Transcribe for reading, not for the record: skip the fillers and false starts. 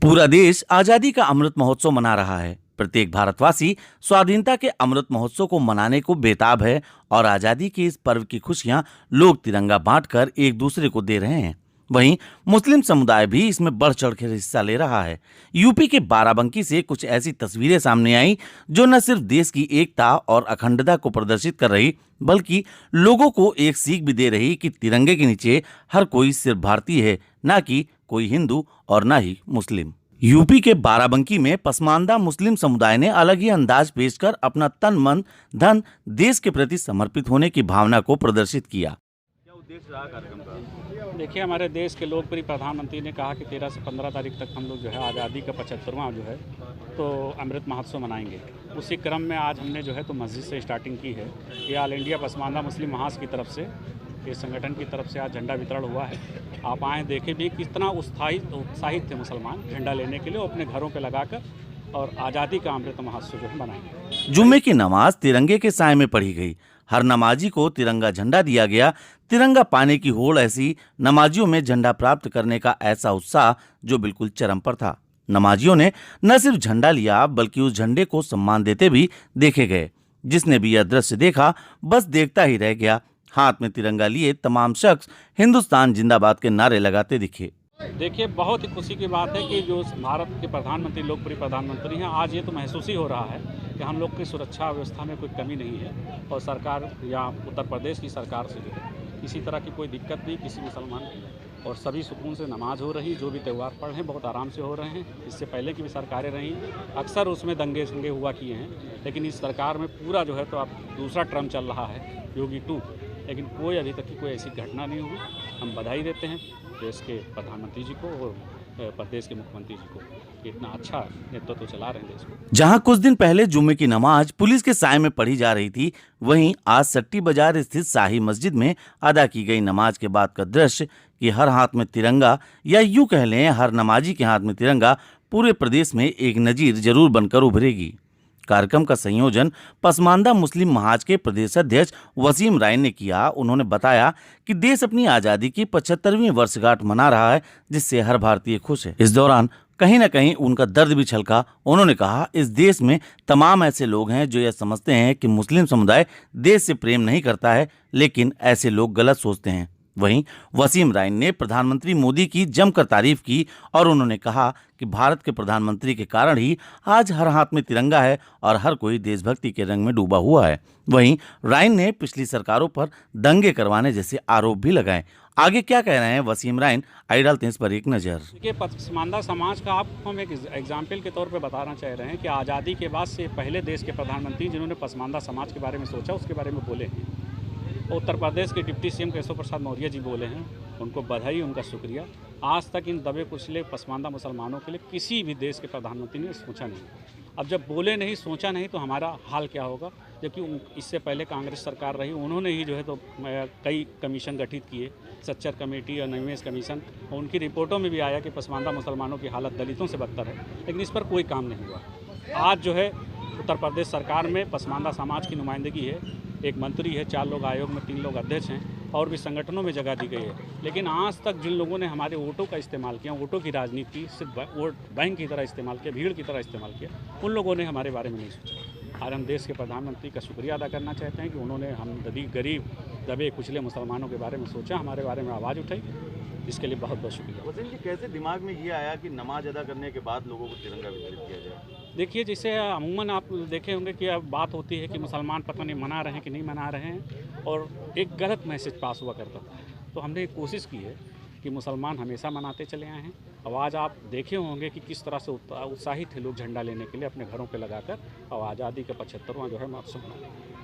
पूरा देश आजादी का अमृत महोत्सव मना रहा है। प्रत्येक भारतवासी स्वाधीनता के अमृत महोत्सव को मनाने को बेताब है और आजादी के इस पर्व की खुशियां लोग तिरंगा बांटकर एक दूसरे को दे रहे हैं। वहीं मुस्लिम समुदाय भी इसमें बढ़ चढ़कर हिस्सा ले रहा है। यूपी के बाराबंकी से कुछ ऐसी तस्वीरें सामने आई जो न सिर्फ देश की एकता और अखंडता को प्रदर्शित कर रही बल्कि लोगों को एक सीख भी दे रही कि तिरंगे के नीचे हर कोई सिर्फ भारतीय है, ना कि कोई हिंदू और ना ही मुस्लिम। यूपी के बाराबंकी में पसमानदा मुस्लिम समुदाय ने अलग ही अंदाज पेश कर अपना तन मन धन देश के प्रति समर्पित होने की भावना को प्रदर्शित किया। क्या उद्देश्य रहा कार्यक्रम का? देखिए, हमारे देश के लोकप्रिय प्रधानमंत्री ने कहा कि 13 से 15 तारीख तक हम लोग जो है आज़ादी का 75वां जो है तो अमृत महोत्सव मनाएंगे। उसी क्रम में आज हमने जो है तो मस्जिद से स्टार्टिंग की है। ये ऑल इंडिया पसमानदा मुस्लिम महाज की तरफ से, ये संगठन की तरफ से आज झंडा वितरण हुआ है। आप आएँ देखें भी कितना उत्साहित थे मुसलमान झंडा लेने के लिए, वो अपने घरों पे लगाकर और आज़ादी का अमृत महोत्सव जो है मनाएंगे। जुम्मे की नमाज तिरंगे के साए में पढ़ी गई। हर नमाजी को तिरंगा झंडा दिया गया। तिरंगा पाने की होड़ ऐसी, नमाजियों में झंडा प्राप्त करने का ऐसा उत्साह जो बिल्कुल चरम पर था। नमाजियों ने न सिर्फ झंडा लिया बल्कि उस झंडे को सम्मान देते भी देखे गए। जिसने भी यह दृश्य देखा बस देखता ही रह गया। हाथ में तिरंगा लिए तमाम शख्स हिंदुस्तान जिंदाबाद के नारे लगाते दिखे। देखिए, बहुत ही खुशी की बात है कि जो भारत के प्रधानमंत्री, लोकप्रिय प्रधानमंत्री हैं, आज ये तो महसूस ही हो रहा है कि हम लोग की सुरक्षा व्यवस्था में कोई कमी नहीं है और सरकार या उत्तर प्रदेश की सरकार से जो है किसी तरह की कोई दिक्कत नहीं किसी मुसलमान की, और सभी सुकून से नमाज हो रही। जो भी त्यौहार पढ़ हैं बहुत आराम से हो रहे हैं। इससे पहले की भी सरकारें रहीं, अक्सर उसमें दंगे संगे हुआ किए हैं, लेकिन इस सरकार में पूरा जो है तो अब दूसरा टर्म चल रहा है, योगी 2, लेकिन कोई अभी तक की कोई ऐसी घटना नहीं हुई। हम बधाई देते हैं देश के प्रधानमंत्री जी को और प्रदेश के मुख्यमंत्री जी को कि इतना अच्छा नेतृत्व चला रहे हैं देश को। जहां कुछ दिन पहले जुम्मे की नमाज पुलिस के साए में पढ़ी जा रही थी, वहीं आज सट्टी बाजार स्थित शाही मस्जिद में अदा की गई नमाज के बाद का दृश्य कि हर हाथ में तिरंगा, या यूं कह लें हर नमाजी के हाथ में तिरंगा, पूरे प्रदेश में एक नजीर जरूर बनकर उभरेगी। कार्यक्रम का संयोजन पसमानदा मुस्लिम महाज के प्रदेश अध्यक्ष वसीम राय ने किया। उन्होंने बताया कि देश अपनी आज़ादी की 75वीं वर्षगांठ मना रहा है, जिससे हर भारतीय खुश है। इस दौरान कहीं न कहीं उनका दर्द भी छलका। उन्होंने कहा, इस देश में तमाम ऐसे लोग हैं जो यह समझते हैं कि मुस्लिम समुदाय देश से प्रेम नहीं करता है, लेकिन ऐसे लोग गलत सोचते हैं। वहीं वसीम राय ने प्रधानमंत्री मोदी की जमकर तारीफ की और उन्होंने कहा कि भारत के प्रधानमंत्री के कारण ही आज हर हाथ में तिरंगा है और हर कोई देशभक्ति के रंग में डूबा हुआ है। वहीं राय ने पिछली सरकारों पर दंगे करवाने जैसे आरोप भी लगाए। आगे क्या कह रहे हैं वसीम राय, आइए डालते हैं इस पर एक नज़र। देखिए, पसमानदा समाज का आपको हम एक एग्जाम्पल के तौर पर बताना चाह रहे हैं कि आज़ादी के बाद से पहले देश के प्रधानमंत्री जिन्होंने पसमानदा समाज के बारे में सोचा, उसके बारे में बोले हैं। उत्तर प्रदेश के डिप्टी सीएम केशव प्रसाद मौर्य जी बोले हैं, उनको बधाई, उनका शुक्रिया। आज तक इन दबे कुचले पसमानदा मुसलमानों के लिए किसी भी देश के प्रधानमंत्री ने सोचा नहीं। अब जब बोले नहीं, सोचा नहीं, तो हमारा हाल क्या होगा? जबकि इससे पहले कांग्रेस सरकार रही, उन्होंने ही जो है तो कई कमीशन गठित किए, सच्चर कमेटी और नवेश कमीशन, और उनकी रिपोर्टों में भी आया कि पसमानदा मुसलमानों की हालत दलितों से बदतर है, लेकिन इस पर कोई काम नहीं हुआ। आज जो है उत्तर प्रदेश सरकार में पसमानदा समाज की नुमाइंदगी है, एक मंत्री है, 4 लोग आयोग में, 3 लोग अध्यक्ष हैं, और भी संगठनों में जगह दी गई है। लेकिन आज तक जिन लोगों ने हमारे वोटों का इस्तेमाल किया, वोटों की राजनीति सिर्फ वोट बैंक की तरह इस्तेमाल किया, भीड़ की तरह इस्तेमाल किया, उन लोगों ने हमारे बारे में नहीं सोचा। आज हम देश के प्रधानमंत्री का शुक्रिया अदा करना चाहते हैं कि उन्होंने हम गरीब दबे कुचले मुसलमानों के बारे में सोचा, हमारे बारे में आवाज़ उठाई। इसके लिए बहुत बहुत शुक्रिया। वसीम जी, कैसे दिमाग में ये आया कि नमाज अदा करने के बाद लोगों को तिरंगा वितरित किया जाए? देखिए, जैसे अमूमन आप देखे होंगे कि अब बात होती है कि मुसलमान पता नहीं मना रहे हैं कि नहीं मना रहे हैं, और एक गलत मैसेज पास हुआ करता था। तो हमने एक कोशिश की है कि मुसलमान हमेशा मनाते चले आए हैं। अब आज आप देखे होंगे कि किस तरह से उत्साहित थे लोग झंडा लेने के लिए अपने घरों पे लगाकर, और आज़ादी का 75वां जो है महोत्सव मना।